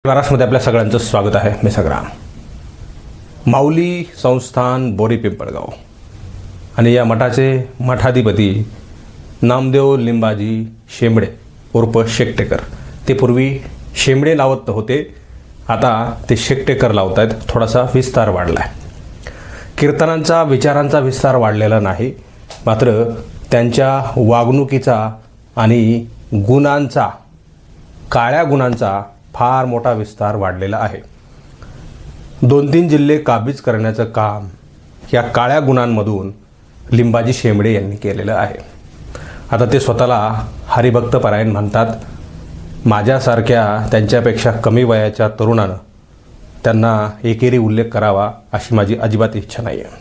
महाराष्ट्रामध्ये आपल्या सगळ्यांचं स्वागत आहे. मी संग्राम. माऊली संस्थान बोरी पिंपळगाव आणि या मठाचे मठाधिपती नामदेव लिंबाजी शेंबडे उर्फ शेकटेकर. ते पूर्वी शेंबडे लावत होते, आता ते शेकटेकर लावत आहेत. थोडासा विस्तार वाढला आहे. कीर्तनांचा विचारांचा विस्तार वाढलेला नाही, मात्र त्यांच्या वागणुकीचा आणि गुणांचा, काळ्या गुणांचा फार मोठा विस्तार वाढलेला आहे. 2-3 जिल्हे काबीज करण्याचं काम या काळ्या गुणांमधून लिंबाजी शेंबडे यांनी केलेलं आहे. आता ते स्वतःला हरिभक्तपरायण म्हणतात. माझ्यासारख्या त्यांच्यापेक्षा कमी वयाच्या तरुणानं त्यांना एकेरी उल्लेख करावा अशी माझी अजिबात इच्छा नाही आहे.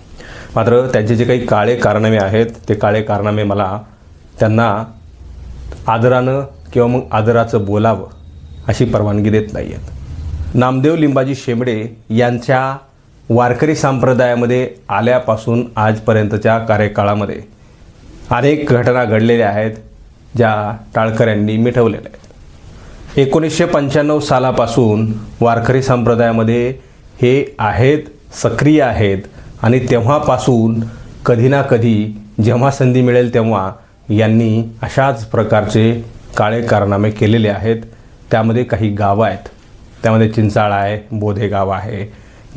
मात्र त्यांचे जे काही काळे कारनामे आहेत, ते काळे कारनामे मला त्यांना आदरानं किंवा मग आदराचं बोलावं अशी परवानगी देत नाही आहेत. नामदेव लिंबाजी शेंबडे यांच्या वारकरी संप्रदायामध्ये आल्यापासून आजपर्यंतच्या कार्यकाळामध्ये अनेक घटना घडलेल्या आहेत, ज्या टाळकऱ्यांनी मिटवलेल्या आहेत. 1995 सालापासून वारकरी संप्रदायामध्ये हे आहेत, सक्रिय आहेत आणि तेव्हापासून कधी ना कधी जेव्हा संधी मिळेल तेव्हा यांनी अशाच प्रकारचे काळे कारनामे केलेले आहेत. त्यामध्ये काही गावं आहेत, त्यामध्ये चिंचाळ आहे, बोधेगाव आहे,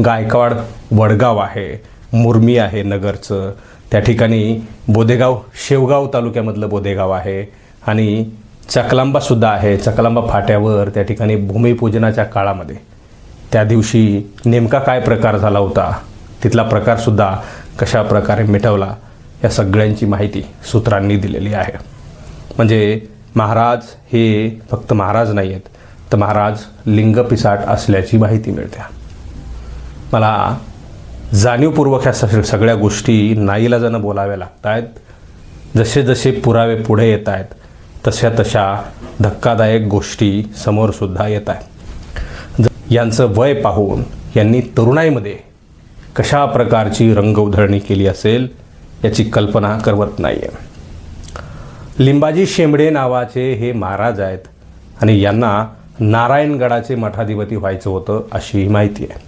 गायकवाड वडगाव आहे, मुरमी आहे नगरचं, त्या ठिकाणी बोधेगाव शेवगाव तालुक्यामधलं बोधेगाव आहे आणि चकलांबासुद्धा आहे. चकलांबा फाट्यावर त्या ठिकाणी भूमिपूजनाच्या काळामध्ये त्या दिवशी नेमका काय प्रकार झाला होता, तिथला प्रकारसुद्धा कशा प्रकारे मिटवला, या सगळ्यांची माहिती सूत्रांनी दिलेली आहे. म्हणजे महाराज हे फक्त महाराज नाही आहेत, तर महाराज लिंगपिसाट असल्याची माहिती मिळते. मला जाणीवपूर्वक ह्या सगळ्या गोष्टी नाईलाजानं बोलाव्या लागत आहेत. जसे जसे पुरावे पुढे येत आहेत, तशा तशा धक्कादायक गोष्टी समोरसुद्धा येत आहेत. यांचं वय पाहून यांनी तरुणाईमध्ये कशा प्रकारची रंगउधळणी केली असेल याची कल्पना करवत नाही आहे. लिंबाजी शेंबडे नावाचे हे महाराज आहेत आणि यांना नारायणगडाचे मठाधिपती व्हायचं होतं अशी माहिती आहे.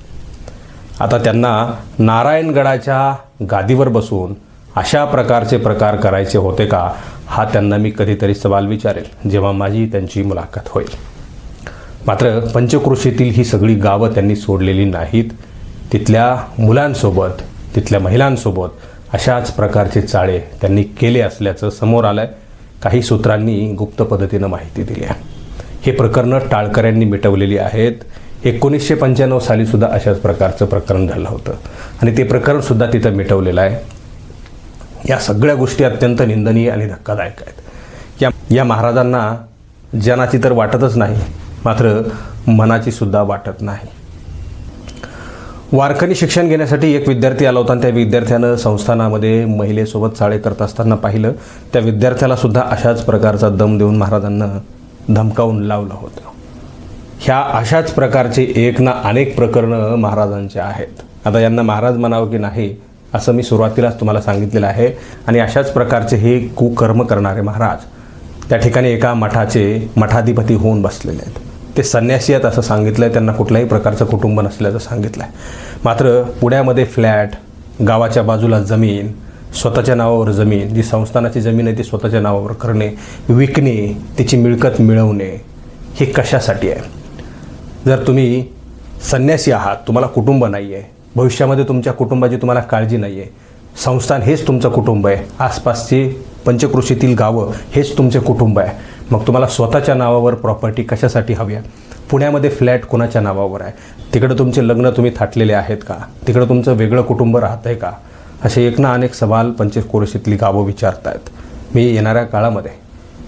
आता त्यांना नारायणगडाच्या गादीवर बसून अशा प्रकारचे प्रकार करायचे होते का, हा त्यांना मी कधीतरी सवाल विचारेल जेव्हा माझी त्यांची मुलाखत होईल. मात्र पंचक्रोशीतील ही सगळी गावं त्यांनी सोडलेली नाहीत. तिथल्या मुलांसोबत, तिथल्या महिलांसोबत अशाच प्रकारचे चाळे त्यांनी केले असल्याचं समोर आलं आहे. काही सूत्रांनी गुप्त पद्धतीनं माहिती दिली आहे. हे प्रकरणं टाळकऱ्यांनी मिटवलेली आहेत. 1995 सालीसुद्धा अशाच प्रकारचं प्रकरण झालं होतं आणि ते प्रकरणसुद्धा तिथं मिटवलेलं आहे. या सगळ्या गोष्टी अत्यंत निंदनीय आणि धक्कादायक आहेत. या महाराजांना जनाची तर वाटतच नाही, मात्र मनाचीसुद्धा वाटत नाही. वारकरी शिक्षण घेण्यासाठी एक विद्यार्थी आला होता आणि त्या विद्यार्थ्यानं संस्थानामध्ये महिलेसोबत चाळे करत असताना पाहिलं. त्या विद्यार्थ्याला सुद्धा अशाच प्रकारचा दम देऊन महाराजांना धमकावून लावलं होतं. ह्या अशाच प्रकारचे एक ना अनेक प्रकरणं महाराजांचे आहेत. आता यांना महाराज म्हणावं की नाही असं मी सुरुवातीलाच तुम्हाला सांगितलेलं आहे. आणि अशाच प्रकारचे हे कुकर्म करणारे महाराज त्या ठिकाणी एका मठाचे मठाधिपती होऊन बसलेले आहेत. ते संन्यासी आहेत असं सांगितलं आहे. त्यांना कुठल्याही प्रकारचं कुटुंब नसल्याचं सांगितलं आहे. मात्र पुण्यामध्ये फ्लॅट, गावाच्या बाजूला जमीन, स्वतःच्या नावावर जमीन, जी संस्थानाची जमीन आहे ती स्वतःच्या नावावर करणे, विकणे, तिची मिळकत मिळवणे, हे कशासाठी आहे? जर तुम्ही संन्यासी आहात, तुम्हाला कुटुंब नाही आहे, भविष्यामध्ये तुमच्या कुटुंबाची तुम्हाला काळजी नाही आहे, संस्थान हेच तुमचं कुटुंब आहे, आसपासचे पंचक्रोशीतील गावं हेच तुमचे कुटुंब आहे, मग तुम्हाला स्वतःच्या नावावर प्रॉपर्टी कशासाठी हवी आहे? पुण्यामध्ये फ्लॅट कोणाच्या नावावर आहे? तिकडं तुमचे लग्न तुम्ही थाटलेले आहेत का? तिकडं तुमचं वेगळं कुटुंब राहतं आहे का? असे एक ना अनेक सवाल पंचक्रोशीतली गावं विचारत आहेत. मी येणाऱ्या काळामध्ये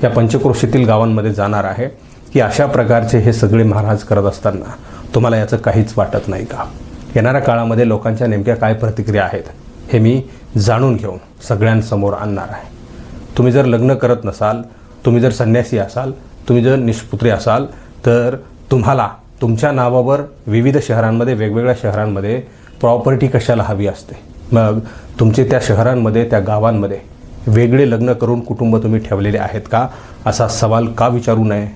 या पंचक्रोशीतील गावांमध्ये जाणार आहे की अशा प्रकारचे हे सगळे महाराज करत असताना तुम्हाला याचं काहीच वाटत नाही का? येणाऱ्या काळामध्ये लोकांच्या नेमक्या काय प्रतिक्रिया आहेत हे मी जाणून घेऊन सगळ्यांसमोर आणणार आहे. तुम्ही जर लग्न करत नसाल, तुम्ही जर संन्यासी असाल, तुम्ही जर निष्पुत्री असाल, तर तुम्हाला तुमच्या नावावर विविध शहरांमध्ये, वेगवेगळ्या शहरांमध्ये प्रॉपर्टी कशाला हवी असते? मग तुमचे त्या शहरांमध्ये, त्या गावांमध्ये वेगळे लग्न करून कुटुंब तुम्ही ठेवलेले आहेत का? असा सवाल का विचारू नये?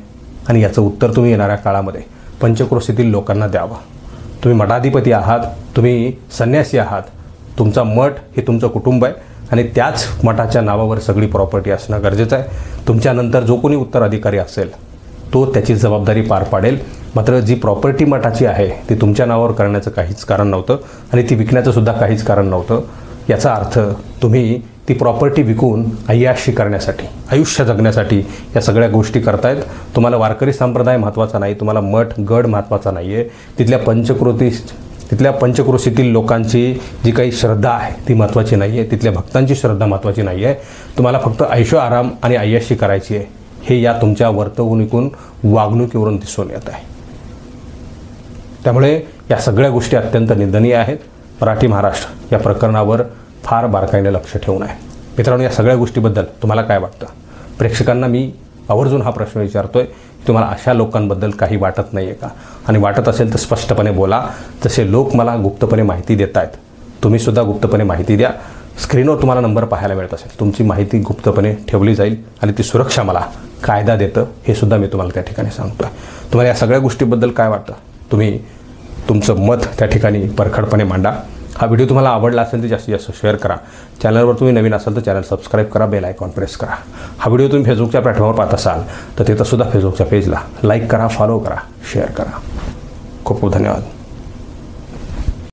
आणि याचं उत्तर तुम्ही येणाऱ्या काळामध्ये पंचक्रोशीतील लोकांना द्यावं. तुम्ही मठाधिपती आहात, तुम्ही संन्यासी आहात, तुमचा मठ हे तुमचं कुटुंब आहे आणि त्याच मठाच्या नावावर सगळी प्रॉपर्टी असणं गरजेचं आहे. तुमच्यानंतर जो कोणी उत्तराधिकारी असेल तो त्याची जबाबदारी पार पाडेल. मात्र जी प्रॉपर्टी मठाची आहे ती तुमच्या नावावर करण्याचं काहीच कारण नव्हतं आणि ती विकण्याचं सुद्धा काहीच कारण नव्हतं. याचा अर्थ तुम्ही ती प्रॉपर्टी विकून अय्याशी करण्यासाठी, आयुष्य जगण्यासाठी या सगळ्या गोष्टी करतायत. तुम्हाला वारकरी संप्रदाय महत्त्वाचा नाही, तुम्हाला मठ गड महत्त्वाचा नाही आहे, तिथल्या पंचक्रोशीतील लोकांची जी काही श्रद्धा आहे ती महत्त्वाची नाही आहे, तिथल्या भक्तांची श्रद्धा महत्त्वाची नाही आहे. तुम्हाला फक्त ऐशो आराम आणि अय्याशी करायची आहे हे या तुमच्या वर्तवणुकीतून, वागणुकीवरून दिसून येत आहे. त्यामुळे या सगळ्या गोष्टी अत्यंत निंदनीय आहेत. मराठी महाराष्ट्र या प्रकरणावर फार बारकाईने लक्ष ठेवून आहे. मित्रांनो, या सगळ्या गोष्टीबद्दल तुम्हाला काय वाटतं? प्रेक्षकांना मी आवर्जून हा प्रश्न विचारतोय, तुम्हाला अशा लोकांबद्दल काही वाटत नाही आहे का? आणि वाटत असेल तर स्पष्टपणे बोला. जसे लोक मला गुप्तपणे माहिती देत आहेत, तुम्हीसुद्धा गुप्तपणे माहिती द्या. स्क्रीनवर तुम्हाला नंबर पाहायला मिळत असेल, तुमची माहिती गुप्तपणे ठेवली जाईल आणि ती सुरक्षा मला कायदा देतं हे सुद्धा मी तुम्हाला त्या ठिकाणी सांगतो आहे. तुम्हाला या सगळ्या गोष्टीबद्दल काय वाटतं? तुम्ही तुमचं मत त्या ठिकाणी परखडपणे मांडा. हा व्हिडिओ तुम्हाला आवडला असेल तर जास्तीत जास्त शेअर करा. चॅनलवर तुम्ही नवीन असाल तर चॅनल सबस्क्राईब करा, बेल आयकॉन प्रेस करा. हा व्हिडिओ तुम्ही फेसबुकच्या प्लॅटफॉर्मवर पाहत असाल तर तिथंसुद्धा फेसबुकच्या पेजला लाईक करा, फॉलो करा, शेअर करा. खूप खूप धन्यवाद.